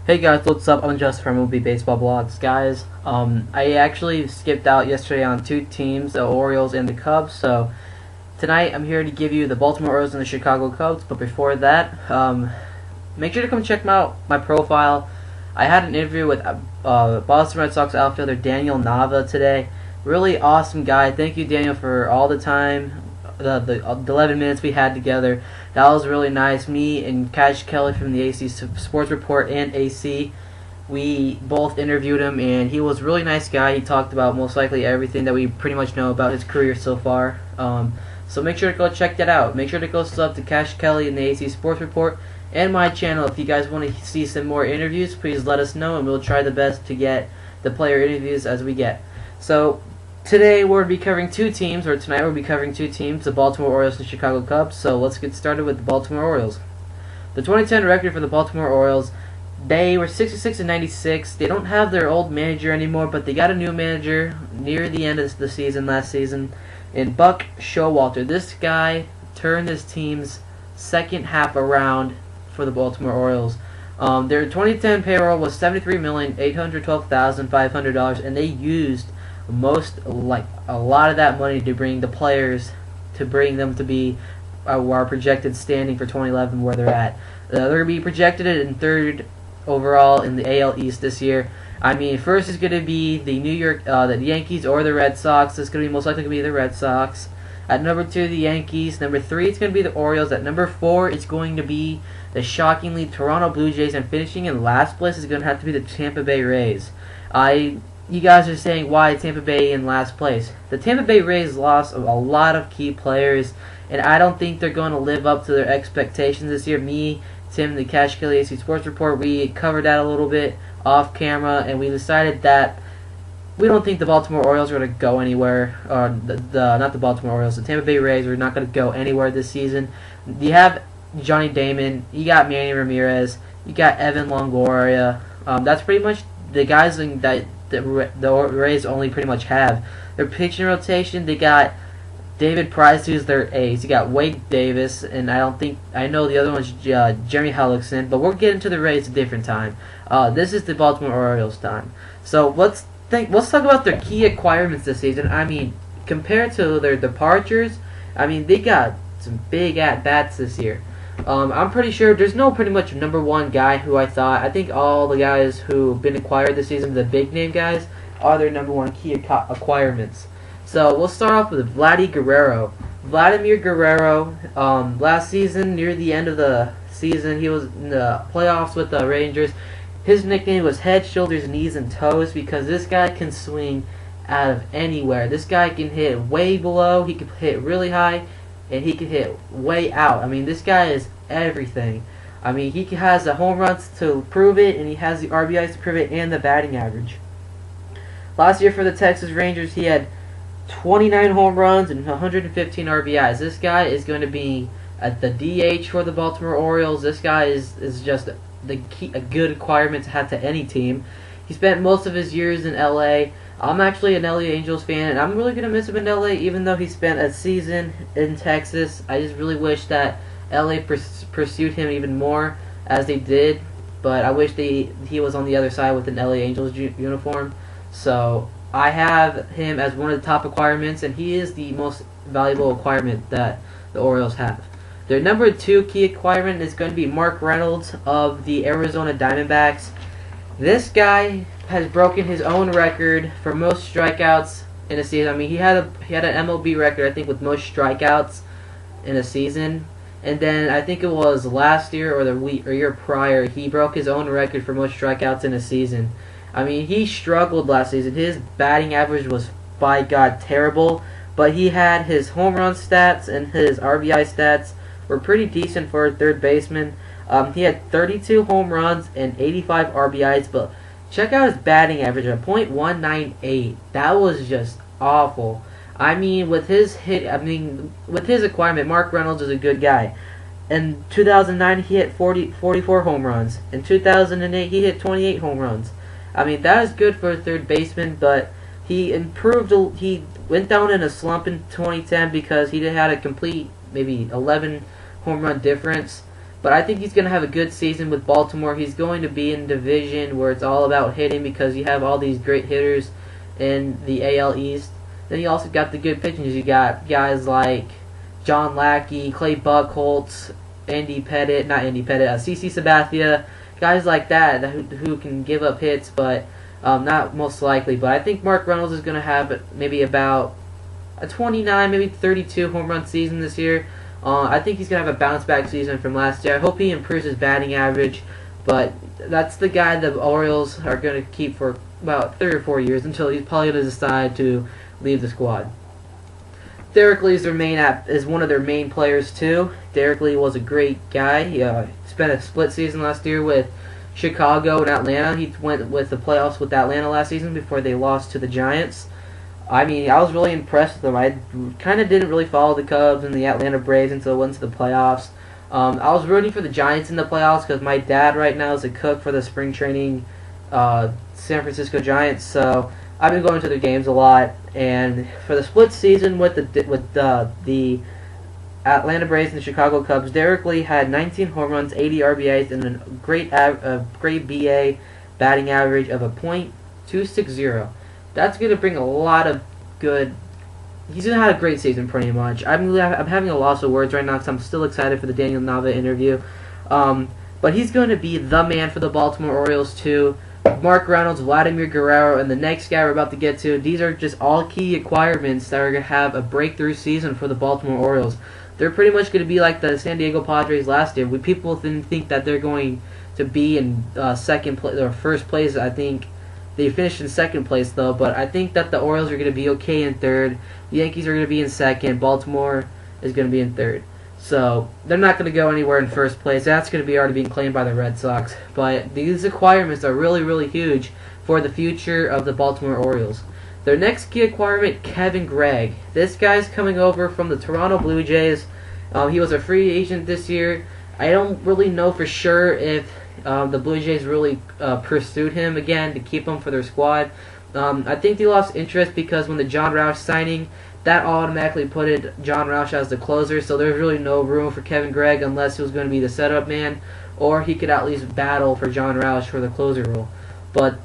Hey guys, what's up? I'm Just from MLBBaseballBlogs, guys. I actually skipped out yesterday on two teams, the Orioles and the Cubs. So tonight I'm here to give you the Baltimore Orioles and the Chicago Cubs. But before that, make sure to come check out my profile. I had an interview with Boston Red Sox outfielder Daniel Nava today. Really awesome guy. Thank you, Daniel, for all the time. The 11 minutes we had together. That was really nice. Me and Cash Kelly from the AC Sports Report and AC, we both interviewed him, and he was a really nice guy. He talked about most likely everything that we pretty much know about his career so far. So make sure to go check that out. Make sure to go sub to Cash Kelly and the AC Sports Report and my channel. If you guys want to see some more interviews, please let us know, and we'll try the best to get the player interviews as we get. So today we'll be covering two teams, or tonight we'll be covering two teams, the Baltimore Orioles and Chicago Cubs. So let's get started with the Baltimore Orioles. The 2010 record for the Baltimore Orioles, they were 66-96. They don't have their old manager anymore, but they got a new manager near the end of the season, last season, in Buck Showalter. This guy turned this team's second half around for the Baltimore Orioles. Their 2010 payroll was $73,812,500, and they used a lot of that money to bring the players, to bring them to be our projected standing for 2011 where they're at. They're going to be projected in third overall in the AL East this year. I mean, first is going to be the the Yankees or the Red Sox. It's going to be most likely going to be the Red Sox. At number 2, the Yankees. Number 3, it's going to be the Orioles. At number 4, it's going to be the shockingly Toronto Blue Jays. And finishing in last place is going to have to be the Tampa Bay Rays. You guys are saying, why Tampa Bay in last place? The Tampa Bay Rays lost a lot of key players, and I don't think they're going to live up to their expectations this year. Me, Tim, the Cash Kelly AC Sports Report, we covered that a little bit off camera, and we decided that we don't think the Baltimore Orioles are going to go anywhere. Or not the Baltimore Orioles, the Tampa Bay Rays are not going to go anywhere this season. You have Johnny Damon, you got Manny Ramirez, you got Evan Longoria. That's pretty much the guys that the Rays only pretty much have. Their pitching rotation, they got David Price, who's their ace. You got Wade Davis, and I know the other one's Jeremy Hellickson, but we'll get into the Rays a different time. This is the Baltimore Orioles time. So let's talk about their key acquirements this season. I mean, compared to their departures, I mean, they got some big at-bats this year. I'm pretty sure there's no pretty much number one guy who I think all the guys who've been acquired this season, the big name guys, are their number one key acquirements. So we'll start off with Vladimir Guerrero. Last season, near the end of the season, he was in the playoffs with the Rangers. His nickname was Head, Shoulders, Knees, and Toes because this guy can swing out of anywhere. This guy can hit way below, he can hit really high, and he can hit way out. I mean, this guy is everything. I mean, he has the home runs to prove it, and he has the RBIs to prove it, and the batting average. Last year for the Texas Rangers, he had 29 home runs and 115 RBIs. This guy is going to be at the DH for the Baltimore Orioles. This guy is just a good acquirement to have to any team. He spent most of his years in LA. I'm actually an LA Angels fan, and I'm really going to miss him in LA, even though he spent a season in Texas. I just really wish that LA pursued him even more, as they did, but I wish he was on the other side with an LA Angels uniform. So I have him as one of the top acquirements, and he is the most valuable acquirement that the Orioles have. Their number 2 key acquirement is going to be Mark Reynolds of the Arizona Diamondbacks. This guy has broken his own record for most strikeouts in a season. I mean, he had an MLB record, I think, with most strikeouts in a season. And then I think it was last year or year prior, he broke his own record for most strikeouts in a season. I mean, he struggled last season. His batting average was, by God, terrible. But he had his home run stats and his RBI stats were pretty decent for a third baseman. He had 32 home runs and 85 RBIs, but check out his batting average at .198. That was just awful. I mean, with his acquirement, Mark Reynolds is a good guy. In 2009, he hit 44 home runs. In 2008, he hit 28 home runs. I mean, that is good for a third baseman, but he improved. He went down in a slump in 2010 because he had a complete maybe 11 home run difference. But I think he's going to have a good season with Baltimore. He's going to be in a division where it's all about hitting because you have all these great hitters in the AL East. Then you also got the good pitchers. You got guys like John Lackey, Clay Buchholz, CC Sabathia, guys like that who can give up hits, but not most likely. But I think Mark Reynolds is going to have maybe about a 29, maybe 32 home run season this year. I think he's going to have a bounce-back season from last year. I hope he improves his batting average, but that's the guy the Orioles are going to keep for about 3 or 4 years until he's probably going to decide to leave the squad. Derek Lee is one of their main players too. Derek Lee was a great guy. He spent a split season last year with Chicago and Atlanta. He went with the playoffs with Atlanta last season before they lost to the Giants. I mean, I was really impressed with him. I kind of didn't really follow the Cubs and the Atlanta Braves until it went to the playoffs. I was rooting for the Giants in the playoffs because my dad right now is a cook for the spring training San Francisco Giants, so I've been going to their games a lot. And for the split season with the Atlanta Braves and the Chicago Cubs, Derek Lee had 19 home runs, 80 RBIs, and a great BA batting average of a .260. That's going to bring a lot of good. He's going to have a great season, pretty much. I'm having a loss of words right now because I'm still excited for the Daniel Nava interview. But he's going to be the man for the Baltimore Orioles too. Mark Reynolds, Vladimir Guerrero, and the next guy we're about to get to, these are just all key acquirements that are going to have a breakthrough season for the Baltimore Orioles. They're pretty much going to be like the San Diego Padres last year. People didn't think that they're going to be in second place or first place. I think they finished in second place though, but I think that the Orioles are going to be okay in third. The Yankees are going to be in second. Baltimore is going to be in third. So they're not going to go anywhere in first place. That's going to be already being claimed by the Red Sox. But these acquirements are really, really huge for the future of the Baltimore Orioles. Their next key acquirement, Kevin Gregg. This guy's coming over from the Toronto Blue Jays. He was a free agent this year. I don't really know for sure if the Blue Jays really pursued him again to keep him for their squad. I think they lost interest because when the John Roush signing, that automatically put John Roush as the closer, so there's really no room for Kevin Gregg unless he was going to be the setup man, or he could at least battle for John Roush for the closer role. But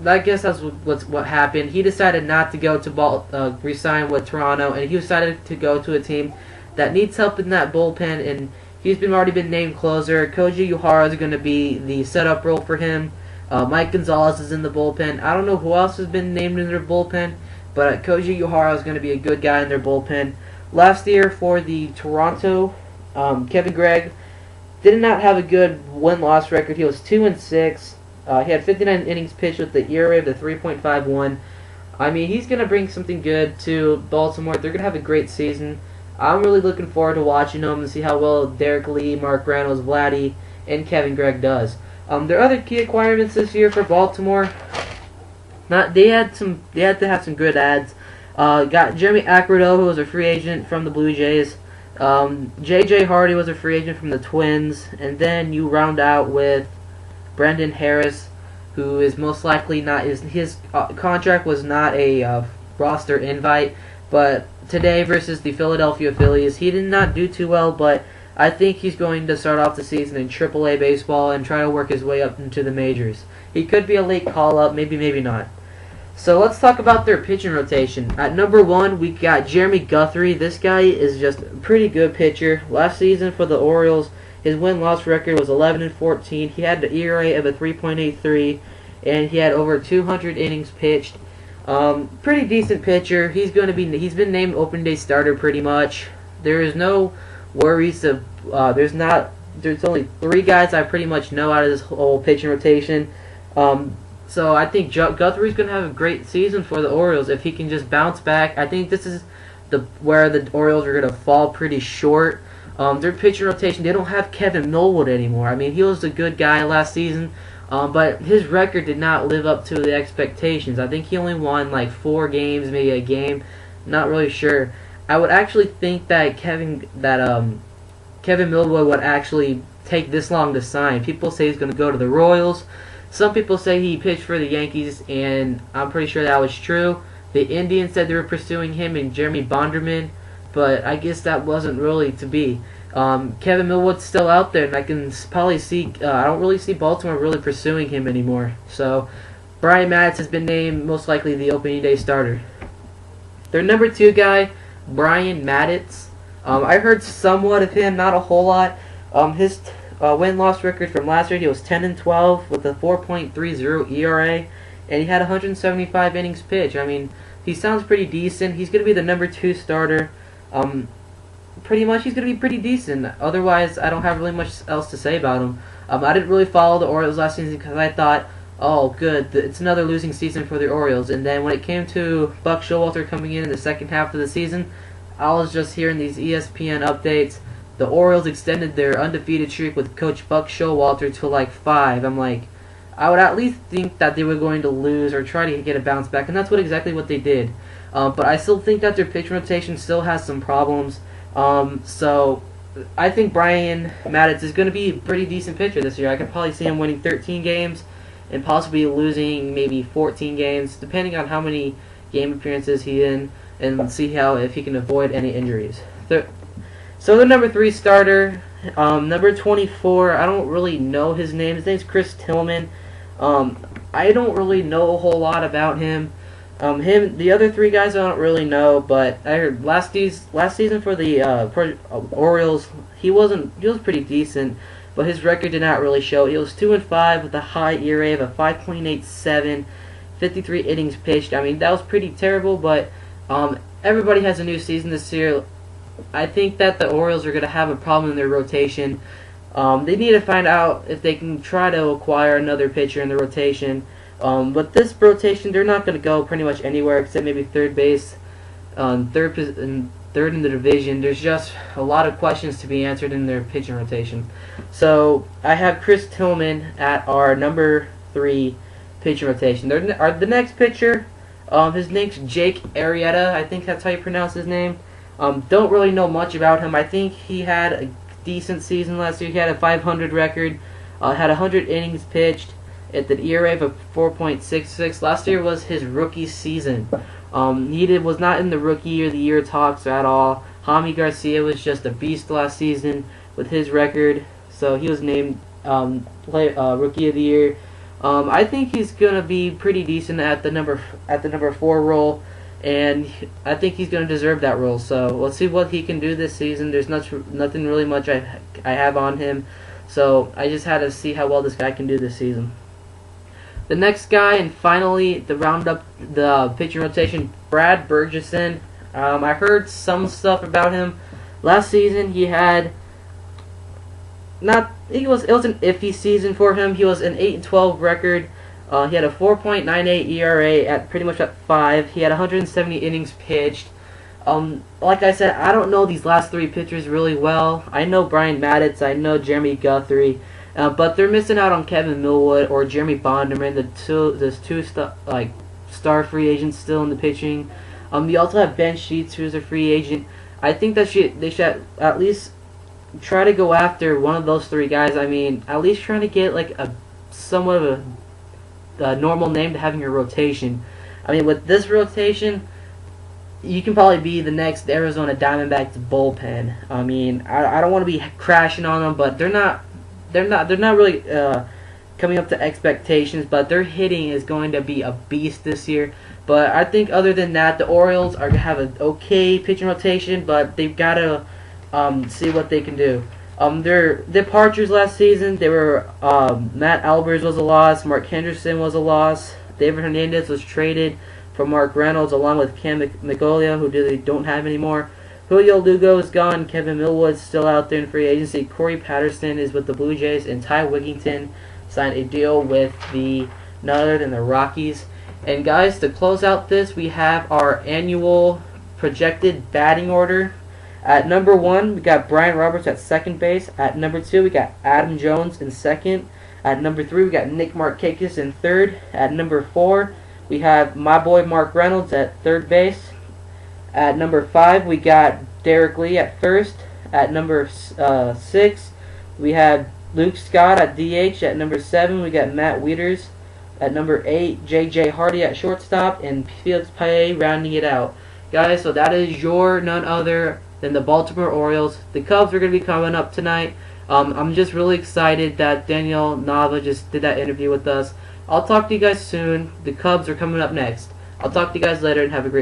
I guess that's what happened. He decided not to go to resign with Toronto, and he decided to go to a team that needs help in that bullpen, and he's already been named closer. Koji Uehara is going to be the setup role for him. Mike Gonzalez is in the bullpen. I don't know who else has been named in their bullpen, but Koji Uehara is going to be a good guy in their bullpen. Last year for the Toronto, Kevin Gregg did not have a good win-loss record. He was 2-6. He had 59 innings pitched with the ERA of the 3.51. I mean, he's going to bring something good to Baltimore. They're going to have a great season. I'm really looking forward to watching them and see how well Derek Lee, Mark Reynolds, Vlady, and Kevin Gregg does. Their other key acquirements this year for Baltimore, they had to have some good ads. Got Jeremy Accardo, who was a free agent from the Blue Jays. J.J. Hardy was a free agent from the Twins, and then you round out with Brendan Harris, who is most likely not. His contract was not a roster invite, but today versus the Philadelphia Phillies, he did not do too well, but I think he's going to start off the season in AAA baseball and try to work his way up into the majors. He could be a late call-up, maybe not. So let's talk about their pitching rotation. At number 1, we got Jeremy Guthrie. This guy is just a pretty good pitcher. Last season for the Orioles, his win-loss record was 11-14. He had an ERA of a 3.83, and he had over 200 innings pitched. Pretty decent pitcher. He's been named opening day starter pretty much. There is no worries of there's only 3 guys I pretty much know out of this whole pitching rotation. So I think Guthrie's going to have a great season for the Orioles if he can just bounce back. I think this is where the Orioles are going to fall pretty short. Their pitching rotation, they don't have Kevin Millwood anymore. I mean, he was a good guy last season, but his record did not live up to the expectations. I think he only won like 4 games, maybe a game. Not really sure. I would actually think that Kevin Millwood would actually take this long to sign. People say he's going to go to the Royals. Some people say he pitched for the Yankees, and I'm pretty sure that was true. The Indians said they were pursuing him and Jeremy Bonderman. but I guess that wasn't really to be. Kevin Millwood's still out there, and I can probably see. I don't really see Baltimore really pursuing him anymore. So Brian Matz has been named most likely the opening day starter. Their number 2 guy, Brian Matz. I heard somewhat of him, not a whole lot. His win-loss record from last year, he was 10-12 with a 4.30 ERA, and he had 175 innings pitched. I mean, he sounds pretty decent. He's going to be the number 2 starter. Pretty much he's going to be pretty decent. Otherwise, I don't have really much else to say about him. I didn't really follow the Orioles last season because I thought, oh, good, it's another losing season for the Orioles. And then when it came to Buck Showalter coming in the second half of the season, I was just hearing these ESPN updates. The Orioles extended their undefeated streak with Coach Buck Showalter to like 5. I'm like, I would at least think that they were going to lose or try to get a bounce back, and that's exactly what they did. But I still think that their pitching rotation still has some problems. So I think Brian Matz is going to be a pretty decent pitcher this year. I could probably see him winning 13 games and possibly losing maybe 14 games, depending on how many game appearances he's in, and see if he can avoid any injuries. So the number 3 starter, number 24, I don't really know his name. His name's Chris Tillman. I don't really know a whole lot about him. The other 3 guys I don't really know, but I heard last season for the Orioles, he was pretty decent, but his record did not really show. He was 2-5 with a high ERA of a 5.87, 53 innings pitched. I mean, that was pretty terrible, but everybody has a new season this year. I think that the Orioles are going to have a problem in their rotation. They need to find out if they can try to acquire another pitcher in the rotation. But this rotation, they're not going to go pretty much anywhere except maybe third base, third in the division. There's just a lot of questions to be answered in their pitching rotation. So I have Chris Tillman at our number 3 pitching rotation. The next pitcher, his name's Jake Arrieta. I think that's how you pronounce his name. Don't really know much about him. I think he had a decent season last year. He had a 500 record, had 100 innings pitched, at the ERA of 4.66. Last year was his rookie season. He was not in the rookie of the year talks at all. Jaime Garcia was just a beast last season with his record, so he was named rookie of the year. I think he's gonna be pretty decent at the number 4 role, and I think he's gonna deserve that role. So let's see what he can do this season. There's nothing really much I have on him, so I just had to see how well this guy can do this season. The next guy, and finally to round up the pitching rotation, Brad Bergeson. I heard some stuff about him last season. It was an iffy season for him. He was an 8-12 record. He had a 4.98 ERA at pretty much at 5. He had 170 innings pitched. Like I said, I don't know these last 3 pitchers really well. I know Brian Matz, I know Jeremy Guthrie, but they're missing out on Kevin Millwood or Jeremy Bonderman, there's two star free agents still in the pitching. You also have Ben Sheets, who's a free agent. I think that they should at least try to go after one of those 3 guys. I mean, at least trying to get like a somewhat of a normal name to have in your rotation. I mean, with this rotation, you can probably be the next Arizona Diamondbacks bullpen. I mean, I don't want to be crashing on them, but they're not really coming up to expectations. But their hitting is going to be a beast this year. But I think other than that, the Orioles are gonna have an okay pitching rotation, but they've got to see what they can do. Their departures last season, they were Matt Albers was a loss, Mark Henderson was a loss, David Hernandez was traded for Mark Reynolds along with Cam McGolia, who they don't have anymore. Julio Lugo is gone, Kevin Millwood's still out there in free agency, Corey Patterson is with the Blue Jays, and Ty Wigginton signed a deal with none other than the Rockies. And guys, to close out this, we have our annual projected batting order. At number 1, we got Brian Roberts at second base. At number 2, we got Adam Jones in second. At number 3, we got Nick Markakis in third. At number 4, we have my boy Mark Reynolds at third base. At number 5, we got Derek Lee at first. At number 6, we have Luke Scott at DH. At number 7, we got Matt Wieters. At number 8, J.J. Hardy at shortstop, and Felix Paye rounding it out. guys. So that is your none other than the Baltimore Orioles. The Cubs are going to be coming up tonight. I'm just really excited that Daniel Nava just did that interview with us. I'll talk to you guys soon. The Cubs are coming up next. I'll talk to you guys later and have a great